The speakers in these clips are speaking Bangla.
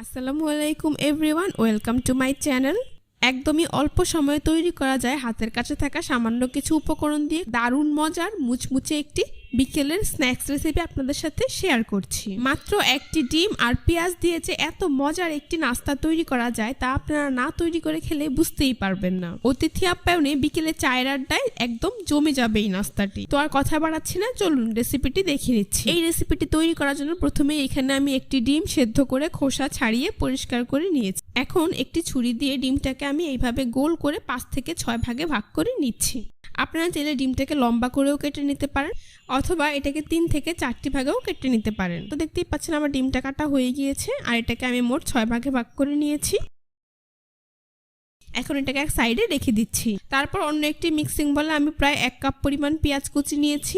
আসসালামু আলাইকুম everyone, welcome to my channel. একদমই অল্প সময়ে তৈরি করা যায় হাতের কাছে থাকা সামান্য কিছু উপকরণ দিয়ে দারুণ মজার মুচমুচে একটি বিকেলের স্ন্যাক্স রেসিপি আপনাদের সাথে শেয়ার করছি। মাত্র একটি ডিম আর পেঁয়াজ দিয়ে যে এত মজার একটি নাস্তা তৈরি করা যায় তা আপনারা না তৈরি করে খেলে বুঝতেই পারবেন না। অতিথি আপ্যায়নে বিকেলে চায়ের আড্ডায় একদম জমে যাবে এই নাস্তাটি। তো আর কথা বাড়াচ্ছি না, চলুন রেসিপিটি দেখে নিচ্ছি। এই রেসিপিটি তৈরি করার জন্য প্রথমে এখানে আমি একটি ডিম সেদ্ধ করে খোসা ছাড়িয়ে পরিষ্কার করে নিয়েছি। এখন একটি ছুরি দিয়ে ডিমটাকে আমি এইভাবে গোল করে 5 থেকে 6 ভাগে ভাগ করে নিচ্ছি। আপনারা চাইলে ডিমটাকে লম্বা করেও কেটে নিতে পারেন অথবা এটাকে 3 থেকে 4টি ভাগেও কেটে নিতে পারেন। তো দেখতেই পাচ্ছেন আমার ডিমটা কাটা হয়ে গিয়েছে আর এটাকে আমি মোট 6 ভাগে ভাগ করে নিয়েছি। এখন এটাকে এক সাইডে রেখে দিচ্ছি। তারপর অন্য একটি মিক্সিং বলে আমি প্রায় 1 কাপ পরিমাণ পেঁয়াজ কুচি নিয়েছি।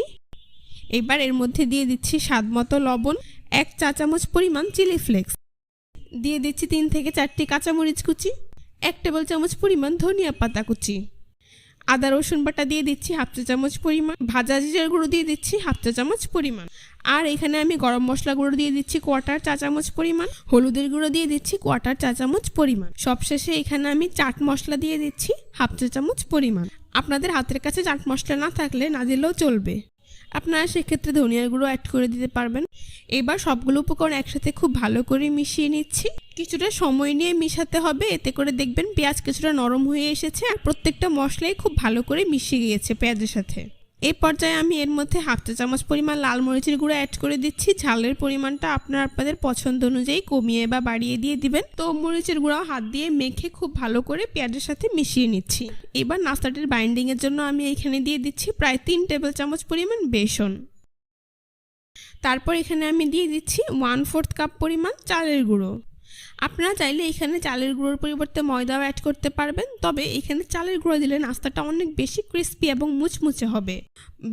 এবার এর মধ্যে দিয়ে দিচ্ছি স্বাদ মতো লবণ, 1 চা চামচ পরিমাণ চিলি ফ্লেক্স, দিয়ে দিচ্ছি 3 থেকে 4টি কাঁচামরিচ কুচি, 1 টেবিল চামচ পরিমাণ ধনিয়া পাতা কুচি, আদা রসুন বাটা দিয়ে দিচ্ছি 1/2 চা চামচ পরিমাণ, ভাজা জিরার গুঁড়ো দিয়ে দিচ্ছি 1/2 চা চামচ পরিমাণ, আর এখানে আমি গরম মশলা গুঁড়ো দিয়ে দিচ্ছি 1/4 চা চামচ পরিমাণ, হলুদের গুঁড়ো দিয়ে দিচ্ছি 1/4 চা চামচ পরিমাণ। সবশেষে এখানে আমি চাট মশলা দিয়ে দিচ্ছি 1/2 চা চামচ পরিমাণ। আপনাদের হাতের কাছে চাট মশলা না থাকলে না দিলেও চলবে, আপনারা সেক্ষেত্রে ধনিয়ার গুঁড়ো অ্যাড করে দিতে পারবেন। এবার সবগুলো উপকরণ একসাথে খুব ভালো করে মিশিয়ে নিচ্ছি। কিছুটা সময় নিয়ে মিশাতে হবে, এতে করে দেখবেন পেঁয়াজ কিছুটা নরম হয়ে এসেছে আর প্রত্যেকটা মশলাই খুব ভালো করে মিশিয়ে গিয়েছে পেঁয়াজের সাথে। এই পর্যায়ে আমি এর মধ্যে 1/2 চা চামচ পরিমাণ লাল মরিচের গুঁড়ো অ্যাড করে দিচ্ছি। ঝালের পরিমাণটা আপনাদের পছন্দ অনুযায়ী কমিয়ে বা বাড়িয়ে দিয়ে দিবেন। তো মরিচের গুঁড়ো হাত দিয়ে মেখে খুব ভালো করে পেঁয়াজের সাথে মিশিয়ে নিচ্ছি। এবার নাস্তাটির বাইন্ডিং এর জন্য আমি এখানে দিয়ে দিচ্ছি প্রায় 3 টেবিল চামচ পরিমাণ বেসন। তারপর এখানে আমি দিয়ে দিচ্ছি 1/4 কাপ পরিমাণ চালের গুঁড়ো। আপনারা চাইলে এখানে চালের গুঁড়োর পরিবর্তে ময়দাও অ্যাড করতে পারবেন, তবে এখানে চালের গুঁড়ো দিলে নাস্তাটা অনেক বেশি ক্রিস্পি এবং মুচমুচে হবে।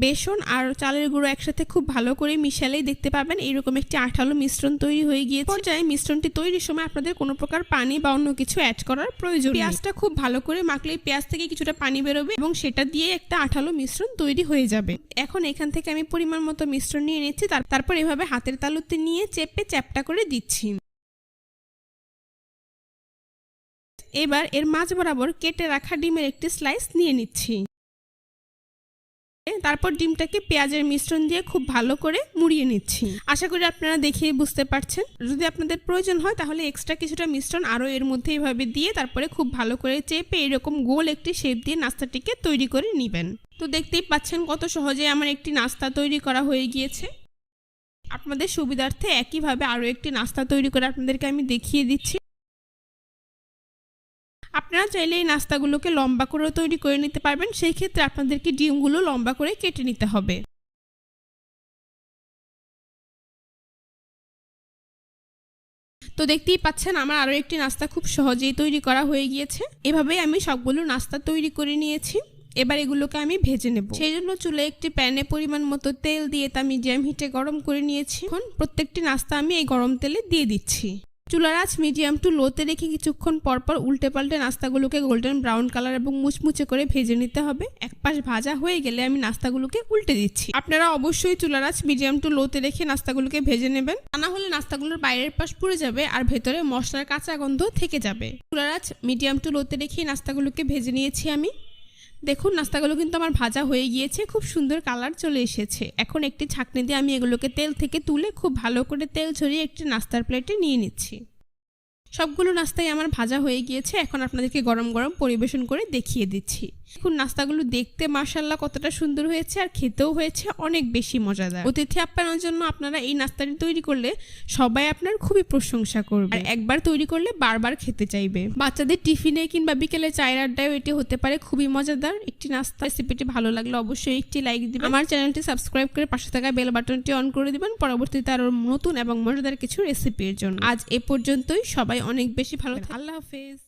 বেসন আর চালের গুঁড়ো একসাথে খুব ভালো করে মিশালেই দেখতে পাবেন এরকম একটি আঠালো মিশ্রণ তৈরি হয়ে গিয়েছে। পর্যায়ে মিশ্রণটি তৈরির সময় আপনাদের কোনো প্রকার পানি বা অন্য কিছু অ্যাড করার প্রয়োজন নেই। পেঁয়াজটা খুব ভালো করে মাখলেই পেঁয়াজ থেকে কিছুটা পানি বেরোবে এবং সেটা দিয়ে একটা আঠালো মিশ্রণ তৈরি হয়ে যাবে। এখন এখান থেকে আমি পরিমাণ মতো মিশ্রণ নিয়ে নিচ্ছি, তারপর এভাবে হাতের তালুতে নিয়ে চেপে চ্যাপটা করে দিচ্ছি। এবার এর মাঝ বরাবর কেটে রাখা ডিমের একটি স্লাইস নিয়ে নিচ্ছি। তারপর ডিমটাকে পেঁয়াজের মিশ্রণ দিয়ে খুব ভালো করে মুড়িয়ে নিচ্ছি। আশা করি আপনারা দেখেই বুঝতে পারছেন। যদি আপনাদের প্রয়োজন হয় তাহলে এক্সট্রা কিছুটা মিশ্রণ আরও এর মধ্যে এইভাবে দিয়ে তারপরে খুব ভালো করে চেপে এরকম গোল একটি শেপ দিয়ে নাস্তাটিকে তৈরি করে নেবেন। তো দেখতেই পাচ্ছেন কত সহজে আমার একটি নাস্তা তৈরি করা হয়ে গিয়েছে। আপনাদের সুবিধার্থে একইভাবে আরও একটি নাস্তা তৈরি করে আপনাদেরকে আমি দেখিয়ে দিচ্ছি। আপনারা চাইলে এই নাস্তাগুলোকে লম্বা করেও তৈরি করে নিতে পারবেন, সেই ক্ষেত্রে আপনাদেরকে ডিমগুলো লম্বা করে কেটে নিতে হবে। তো দেখতেই পাচ্ছেন আমার আরও একটি নাস্তা খুব সহজেই তৈরি করা হয়ে গিয়েছে। এভাবেই আমি সবগুলো নাস্তা তৈরি করে নিয়েছি। এবার এগুলোকে আমি ভেজে নেব। সেই জন্য চুলে একটি প্যানে পরিমাণ মতো তেল দিয়ে তা মিডিয়াম হিটে গরম করে নিয়েছি। এখন প্রত্যেকটি নাস্তা আমি এই গরম তেলে দিয়ে দিচ্ছি। চুলার আঁচ মিডিয়াম টু লোতে রেখে কিছুক্ষণ পরপর উল্টে পাল্টে নাস্তাগুলোকে গোল্ডেন ব্রাউন কালার এবং মুচমুচে করে ভেজে নিতে হবে। এক পাশ ভাজা হয়ে গেলে আমি নাস্তাগুলোকে উল্টে দিচ্ছি। আপনারা অবশ্যই চুলার আঁচ মিডিয়াম টু লোতে রেখে নাস্তাগুলোকে ভেজে নেবেন, তা না হলে নাস্তাগুলোর বাইরের পাশ পুড়ে যাবে আর ভেতরে মশলার কাঁচা গন্ধ থেকে যাবে। চুলার আঁচ মিডিয়াম টু লোতে রেখে নাস্তাগুলোকে ভেজে নিয়েছি আমি। দেখুন নাস্তাগুলো কিন্তু আমার ভাজা হয়ে গিয়েছে, খুব সুন্দর কালার চলে এসেছে। এখন একটি ছাঁকনি দিয়ে আমি এগুলোকে তেল থেকে তুলে খুব ভালো করে তেল ছড়িয়ে একটি নাস্তার প্লেটে নিয়ে নিচ্ছি। সবগুলো নাস্তাই আমার ভাজা হয়ে গিয়েছে। এখন আপনাদেরকে গরম গরম পরিবেশন করে দেখিয়ে দিচ্ছি। এখন নাস্তাগুলো দেখতে মাশাআল্লাহ কতটা সুন্দর হয়েছে আর খেতেও হয়েছে অনেক বেশি মজাদার। অতিথি আপ্যায়নের জন্য আপনারা এই নাস্তাটি তৈরি করলে সবাই আপনার খুবই প্রশংসা করবে, একবার তৈরি করলে বারবার খেতে চাইবে। বাচ্চাদের টিফিনে কিংবা বিকেলে চায়ের আড্ডায় এটি হতে পারে খুবই মজাদার একটি নাস্তা। রেসিপিটি ভালো লাগলে অবশ্যই একটি লাইক দিবেন, আমার চ্যানেলটি সাবস্ক্রাইব করে পাশে থাকা বেল বাটনটি অন করে দিবেন পরবর্তীতে আরো নতুন এবং মজাদার কিছু রেসিপির জন্য। আজ এ পর্যন্তই, সবাই অনেক বেশি ভালো থাকবেন। আল্লাহ হাফেজ।